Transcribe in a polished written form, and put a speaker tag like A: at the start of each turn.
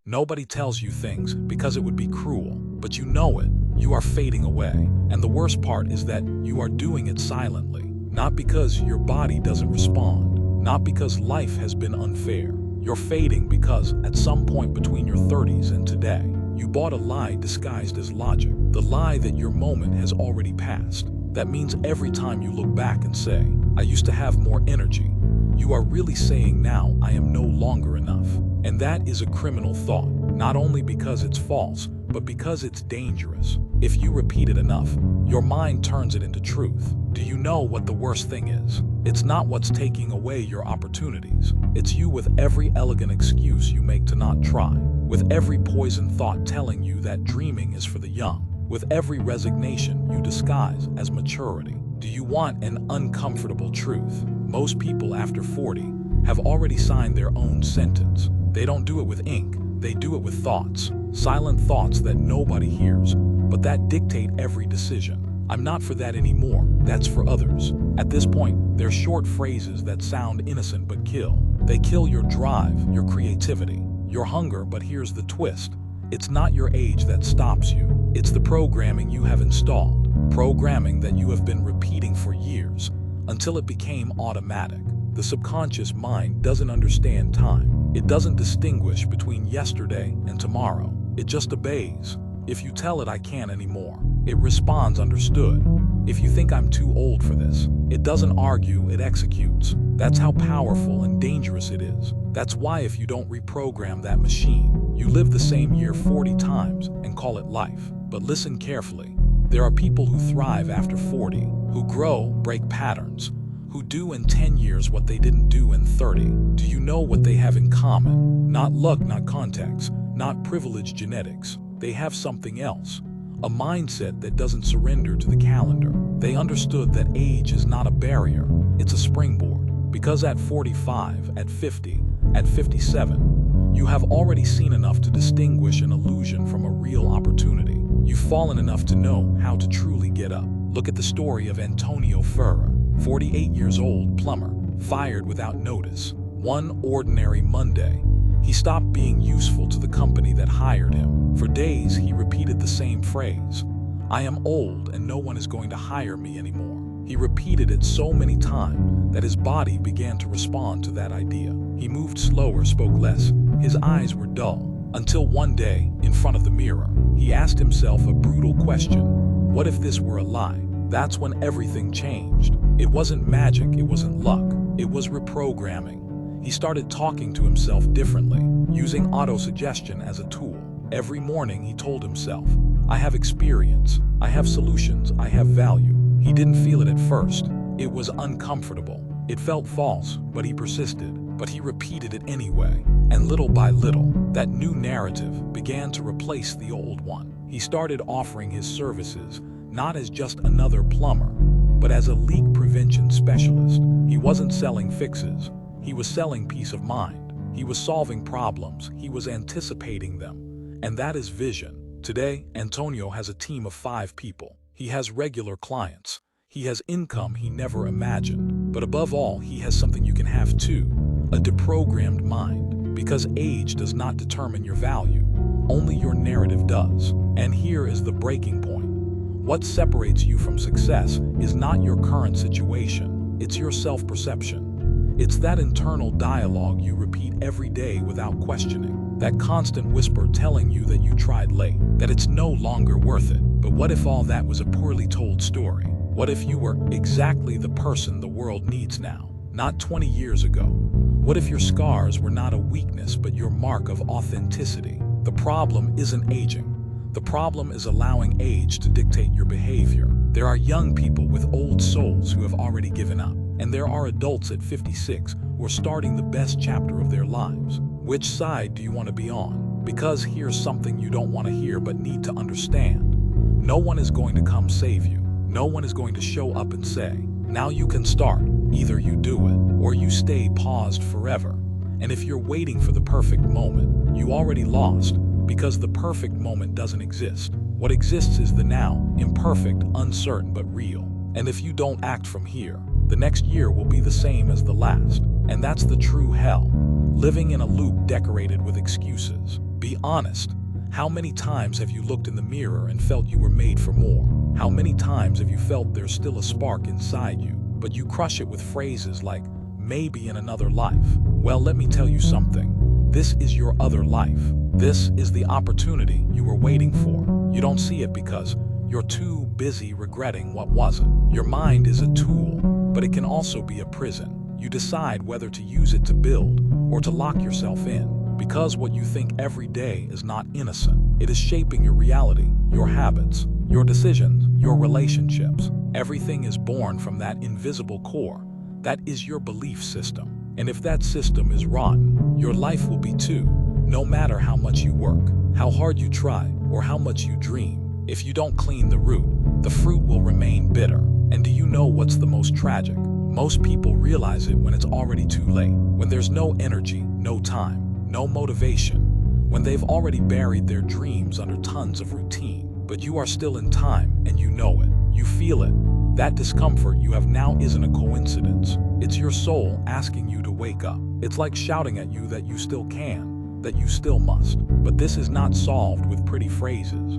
A: Nobody tells you things because it would be cruel, but you know it. You are fading away. And the worst part is that you are doing it silently. Not because your body doesn't respond, not because life has been unfair. You're fading because at some point between your 30s and today, you bought a lie disguised as logic. The lie that your moment has already passed. That means every time you look back and say, I used to have more energy, you are really saying now I am no longer enough. And that is a criminal thought, not only because it's false, but because it's dangerous. If you repeat it enough, your mind turns it into truth. Do you know what the worst thing is? It's not what's taking away your opportunities. It's you with every elegant excuse you make to not try, with every poison thought telling you that dreaming is for the young, with every resignation you disguise as maturity. Do you want an uncomfortable truth? Most people after 40 have already signed their own sentence. They don't do it with ink, they do it with thoughts. Silent thoughts that nobody hears, but that dictate every decision. I'm not for that anymore, that's for others. At this point, they're short phrases that sound innocent but kill. They kill your drive, your creativity, your hunger, but here's the twist. It's not your age that stops you. It's the programming you have installed. Programming that you have been repeating for years, until it became automatic. The subconscious mind doesn't understand time. It doesn't distinguish between yesterday and tomorrow. It just obeys. If you tell it I can't anymore, it responds understood. If you think I'm too old for this, it doesn't argue, it executes. That's how powerful and dangerous it is. That's why if you don't reprogram that machine, you live the same year 40 times and call it life. But listen carefully. There are people who thrive after 40, who grow, break patterns, who do in 10 years what they didn't do in 30. Do you know what they have in common? Not luck, not context, not privileged genetics. They have something else. A mindset that doesn't surrender to the calendar. They understood that age is not a barrier, it's a springboard. Because at 45, at 50, at 57, you have already seen enough to distinguish an illusion from a real opportunity. You've fallen enough to know how to truly get up. Look at the story of Antonio Ferrer, 48 years old, plumber, fired without notice. One ordinary Monday, he stopped being useful to the company that hired him. For days, he repeated the same phrase, I am old and no one is going to hire me anymore. He repeated it so many times that his body began to respond to that idea. He moved slower, spoke less, his eyes were dull. Until one day, in front of the mirror, he asked himself a brutal question. What if this were a lie? That's when everything changed. It wasn't magic, it wasn't luck, it was reprogramming. He started talking to himself differently, using autosuggestion as a tool. Every morning he told himself, I have experience, I have solutions, I have value. He didn't feel it at first. It was uncomfortable. It felt false, but he persisted. But he repeated it anyway. And little by little, that new narrative began to replace the old one. He started offering his services, not as just another plumber, but as a leak prevention specialist. He wasn't selling fixes. He was selling peace of mind. He was solving problems. He was anticipating them. And that is vision. Today, Antonio has a team of 5 people. He has regular clients. He has income he never imagined. But above all, he has something you can have too, a deprogrammed mind. Because age does not determine your value. Only your narrative does. And here is the breaking point. What separates you from success is not your current situation. It's your self-perception. It's that internal dialogue you repeat every day without questioning. That constant whisper telling you that you tried late, that it's no longer worth it. But what if all that was a poorly told story? What if you were exactly the person the world needs now, not 20 years ago? What if your scars were not a weakness but your mark of authenticity? The problem isn't aging. The problem is allowing age to dictate your behavior. There are young people with old souls who have already given up. And there are adults at 56 who are starting the best chapter of their lives. Which side do you want to be on? Because here's something you don't want to hear but need to understand. No one is going to come save you. No one is going to show up and say, now you can start. Either you do it, or you stay paused forever. And if you're waiting for the perfect moment, you already lost, because the perfect moment doesn't exist. What exists is the now, imperfect, uncertain, but real. And if you don't act from here, the next year will be the same as the last. And that's the true hell, living in a loop decorated with excuses. Be honest. How many times have you looked in the mirror and felt you were made for more? How many times have you felt there's still a spark inside you, but you crush it with phrases like, maybe in another life? Well, let me tell you something. This is your other life. This is the opportunity you were waiting for. You don't see it because you're too busy regretting what wasn't. Your mind is a tool, but it can also be a prison. You decide whether to use it to build or to lock yourself in. Because what you think every day is not innocent. It is shaping your reality, your habits, your decisions, your relationships. Everything is born from that invisible core. That is your belief system. And if that system is rotten, your life will be too. No matter how much you work, how hard you try, or how much you dream, if you don't clean the root, the fruit will remain bitter. And do you know what's the most tragic? Most people realize it when it's already too late. When there's no energy, no time, no motivation, when they've already buried their dreams under tons of routine. But you are still in time and you know it. You feel it. That discomfort you have now isn't a coincidence. It's your soul asking you to wake up. It's like shouting at you that you still can, that you still must. But this is not solved with pretty phrases.